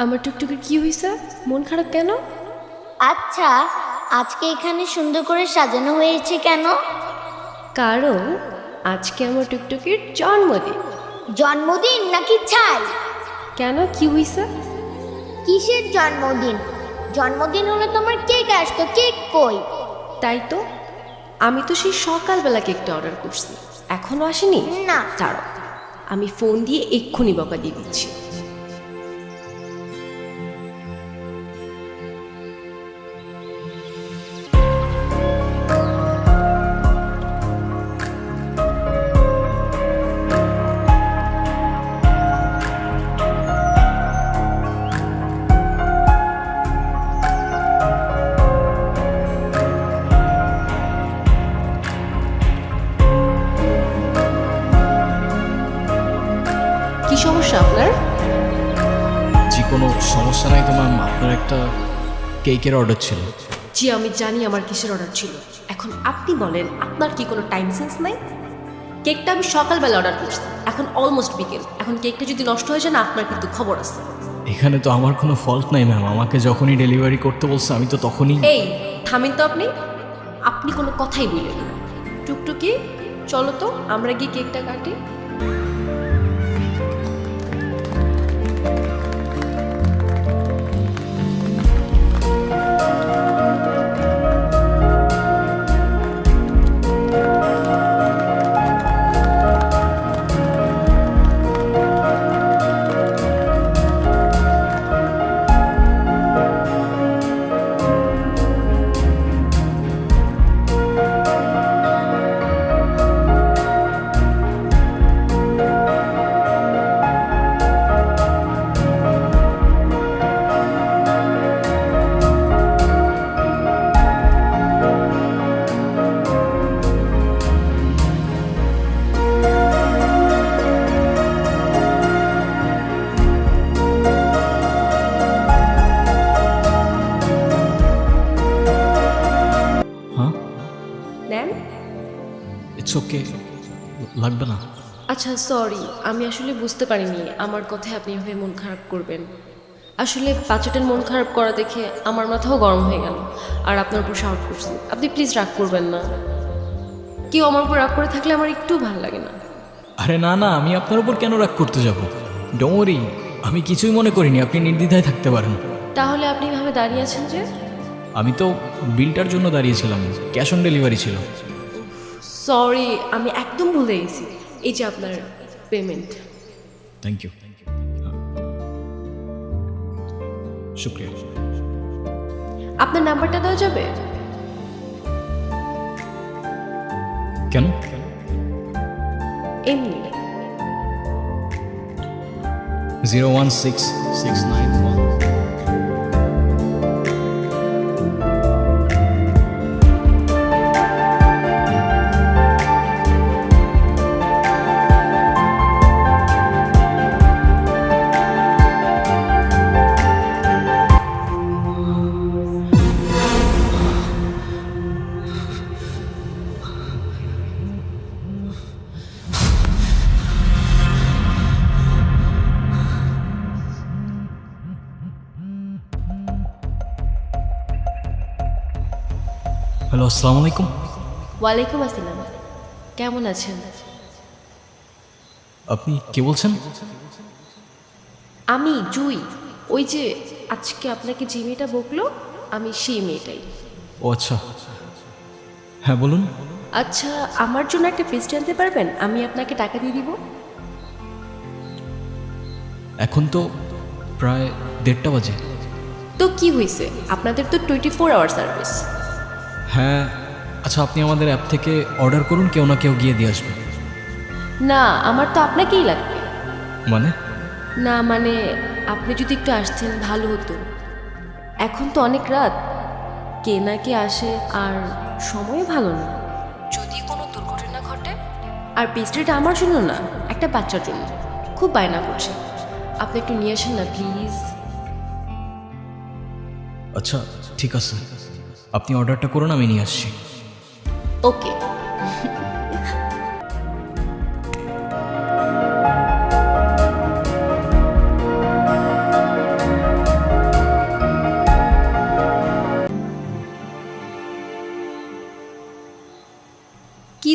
আমার টুকটুকির কি হয়েছে? মন খারাপ কেন? আচ্ছা, আজকে এখানে সুন্দর করে সাজানো হয়েছে কেন? কারণ আজকে আমার টুকটুকির জন্মদিন। জন্মদিন নাকি ছাই? কেন, কি হয়েছে? কিসের জন্মদিন? জন্মদিন হলে তোমার কেক আসতো, কেক কই? তাই তো, আমি তো সেই সকালবেলা কেকটা অর্ডার করছি, এখনো আসেনি। না। ছাড়ো, আমি ফোন দিয়ে এক্ষুনি বকা দিয়ে দিচ্ছি। কি সমস্যা আপনার? জি, কোনো সমস্যা নাই তো ম্যাম। আপনার একটা কেকের অর্ডার ছিল। জি, আমি জানি আমার কিসের অর্ডার ছিল। এখন আপনি বলেন, আপনার কি কোনো টাইম সেন্স নাই? কেকটা আমি সকালবেলা অর্ডার করছি, এখন অলমোস্ট বিকেল। এখন কেকটা যদি নষ্ট হয়ে যায় না, আপনার কিন্তু খবর আছে। এখানে তো আমার কোনো ফল্ট নাই ম্যাম। আমাকে যখনই ডেলিভারি করতে বলছে আমি তো তখনই। এই থামেন তো আপনি, আপনি কোনো কথাই বললেন না। টুকটুকি, চলো তো আমরা গিয়ে কেকটা কাটি। হ্যাঁ, নেন। ইটস ওকে, লাগবে না। আচ্ছা, সরি, আমি আসলে বুঝতে পারিনি আমার কথায় আপনি এভাবে মন খারাপ করবেন। আসলে বাচ্চাটার মন খারাপ করা দেখে আমার মাথাও গরম হয়ে গেল, আর আপনার উপর শাউট করছি। আপনি প্লিজ রাগ করবেন না। কেউ আমার উপর রাগ করে থাকলে আমার একটু ভালো লাগে না। আরে না না, আমি আপনার উপর কেন রাগ করতে যাব? ডোন্ট ওয়ারি, আমি কিছুই মনে করিনি। আপনি নির্দ্বিধায় থাকতে পারেন। তাহলে আপনি এভাবে দাঁড়িয়ে আছেন যে? আমি তো বিলটার জন্য দাঁড়িয়েছিলাম, ক্যাশ অন ডেলিভারি ছিল। সরি, আমি একদম ভুলে গেছি। এই যে আপনার পেমেন্ট। Thank you. শুক্রিয়া। আপনার নাম্বারটা দেওয়া যাবে? কেন? এমনি। 016691। হ্যালো, আসসালামু আলাইকুম। ওয়ালাইকুম আসসালাম। কেমন আছেন? আপনি কে বলছেন? আমি জুই। ওই যে আজকে আপনাকে যে মেয়েটা বকলো, আমি সেই মেয়েটাই। ও আচ্ছা, হ্যাঁ বলুন। আচ্ছা, আমার জন্য একটা পেস্ট্রি আনতে পারবেন? আমি আপনাকে টাকা দিয়ে দিব। এখন তো প্রায় 1:30 বাজে। তো কি হয়েছে, আপনাদের তো 24 আওয়ার সার্ভিস। হ্যাঁ, আচ্ছা আপনি আমাদের অ্যাপ থেকে অর্ডার করুন, কেউ না কেউ গিয়ে দিয়ে আসবে। না, আমার তো আপনাকেই লাগবে। মানে? না মানে, আপনি যদি একটু আসতেন ভালো হতো। এখন তো অনেক রাত, কে না কে আসে, আর সময় ভালো না। যদি কোনো দুর্ঘটনা ঘটে। আর পেস্ট্রিটা আমার জন্য না, একটা বাচ্চার জন্য। খুব বায়না করছে, আপনি একটু নিয়ে আসেন না প্লিজ। আচ্ছা ঠিক আছে, আপনি অর্ডারটা করুন, আমি নিয়ে আসছি। ওকে।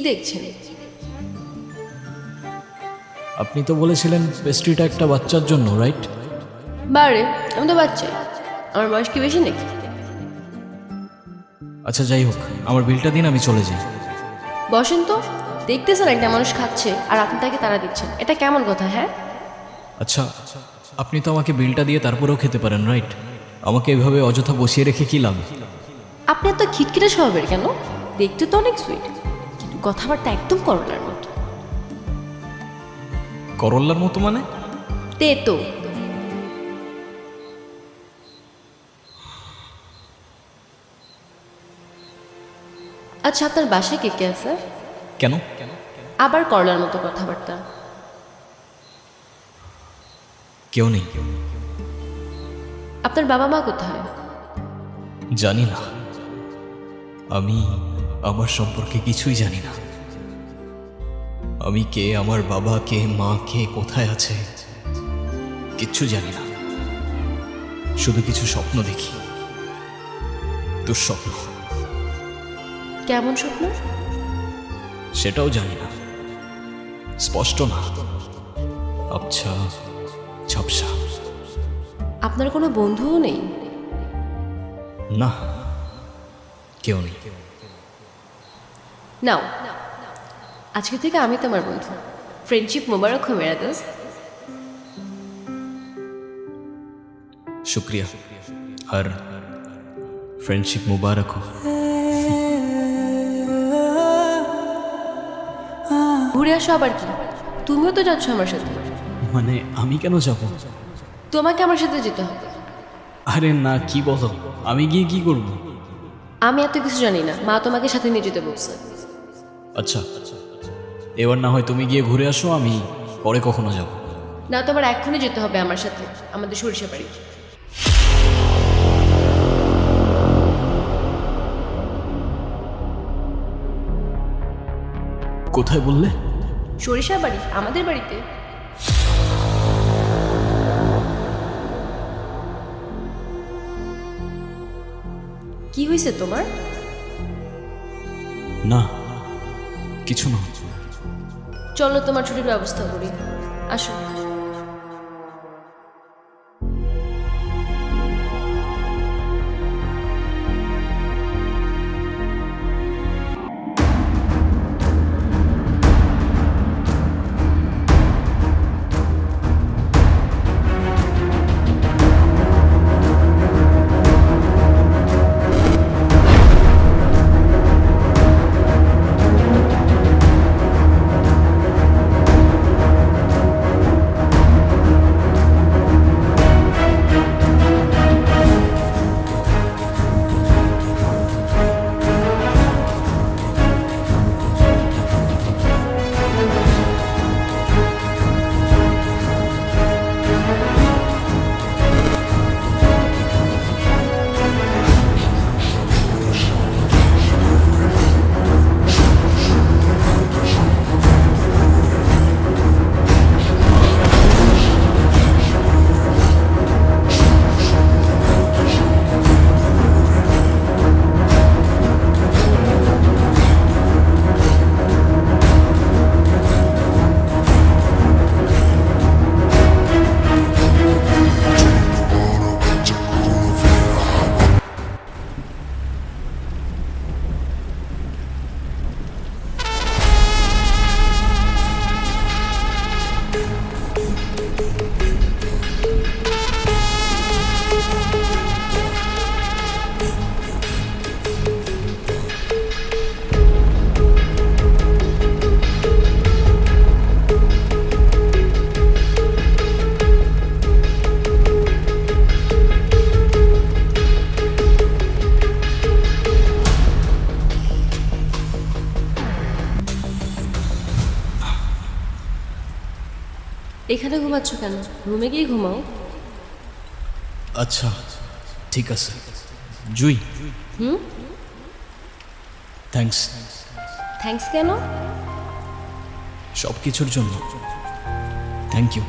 দেখছেন? আপনি তো বলেছিলেন পেস্ট্রিটা একটা বাচ্চার জন্য, রাইট? বারে, আমি তো বাচ্চাই। আমার বয়স কি বেশি নাকি? আচ্ছা যাই হোক, আমার বিলটা দিন, আমি চলে যাই। বসেন তো। দেখতেছেন একটা মানুষ খাচ্ছে আর আপনি তাকে তাড়া দিচ্ছেন, এটা কেমন কথা? হ্যাঁ, আচ্ছা, আপনি তো আমাকে বিলটা দিয়ে তারপরেও খেতে পারেন, রাইট? আমাকে এভাবে অযথা বসিয়ে রেখে কি লাভ? আপনি এত খিটখিটে স্বভাবের কেন? দেখতে তো অনেক সুইট, কিন্তু কথাবার্তা একদম করলার মতো। করল্লার মতো মানে? তেতো। আচ্ছা, আপনার বাসায় কে কে আছে? কেন? আবার করলার মতো কথাবার্তা। কেউ নেই। আপনার বাবা মা কোথায়? জানি না, আমি আমার সম্পর্কে কিছুই জানি না। আমি কে, আমার বাবা কে, মা কে, কোথায় আছে, কিচ্ছু জানি না। শুধু কিছু স্বপ্ন দেখি, দুঃস্বপ্ন। কেমন স্বপ্ন? সেটাও জানি না, স্পষ্ট না, আবছা ঝাপসা। আপনার কোনো বন্ধুও নেই? না, কেউ নেই। নাও, আজকে থেকে আমি তোমার বন্ধু। ফ্রেন্ডশিপ মোবারক হো মেরা দোস্ত। শুক্রিয়া, আর ফ্রেন্ডশিপ মুবারক হোক। ঘুরে আসো আবার কি? তুমিও তো যাচ্ছ আমার সাথে। মানে আমি কেন যাব? তোমাকে আমার সাথে যেতে হবে। আরে না, কি বলো? আমি গিয়ে কি করব? আমি এত কিছু জানি না, মা তোমাকে সাথে নিয়ে যেতে বলছে। আচ্ছা, এবার না হয় তুমি গিয়ে ঘুরে আসো, আমি পরে কখনো যাব। না, তোমার এক্ষুনি যেতে হবে আমার সাথে, আমাদের সরিষা বাড়ি। কোথায় বললে? সরিষা বাড়ি, আমাদের বাড়িতে। কি হয়েছে তোমার? না, কিছু না। চলো তোমার ছুটির ব্যবস্থা করি, আসো। এখানে ঘুমাচ্ছ কেন? রুমে গিয়ে ঘুমাও। আচ্ছা ঠিক আছে। জুই, থ্যাঙ্কস। থ্যাঙ্কস কেন? সব কিছুর জন্য থ্যাংক ইউ।